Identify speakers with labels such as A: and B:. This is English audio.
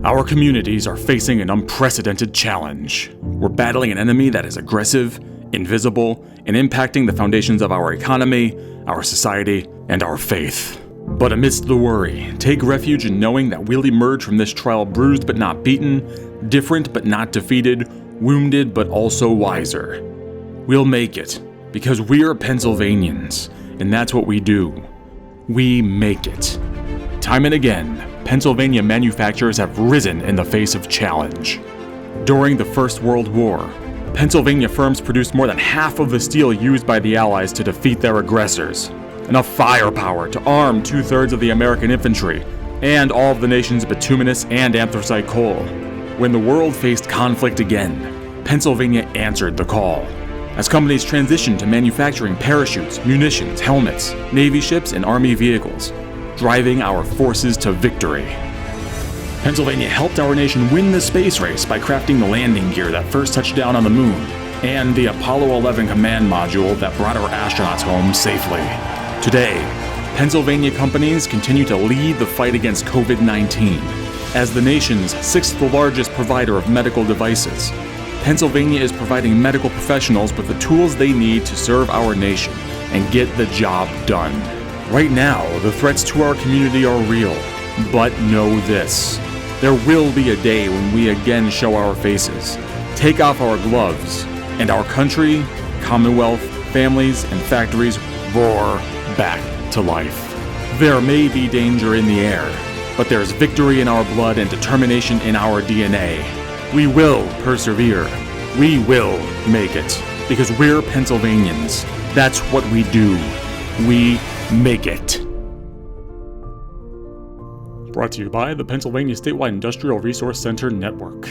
A: Our communities are facing an unprecedented challenge. We're battling an enemy that is aggressive, invisible, and impacting the foundations of our economy, our society, and our faith. But amidst the worry, take refuge in knowing that we'll emerge from this trial bruised but not beaten, different but not defeated, wounded but also wiser. We'll make it, because we're Pennsylvanians, and that's what we do. We make it. Time and again, Pennsylvania manufacturers have risen in the face of challenge. During the First World War, Pennsylvania firms produced more than half of the steel used by the Allies to defeat their aggressors, enough firepower to arm 2/3 of the American infantry, and all of the nation's bituminous and anthracite coal. When the world faced conflict again, Pennsylvania answered the call. As companies transitioned to manufacturing parachutes, munitions, helmets, Navy ships, and Army vehicles, driving our forces to victory. Pennsylvania helped our nation win the space race by crafting the landing gear that first touched down on the moon, and the Apollo 11 command module that brought our astronauts home safely. Today, Pennsylvania companies continue to lead the fight against COVID-19. As the nation's sixth largest provider of medical devices, Pennsylvania is providing medical professionals with the tools they need to serve our nation and get the job done. Right now, the threats to our community are real, but know this. There will be a day when we again show our faces, take off our gloves, and our country, Commonwealth, families, and factories roar back to life. There may be danger in the air, but there's victory in our blood and determination in our DNA. We will persevere. We will make it, because we're Pennsylvanians. That's what we do. We make it. Brought to you by the Pennsylvania Statewide Industrial Resource Center Network.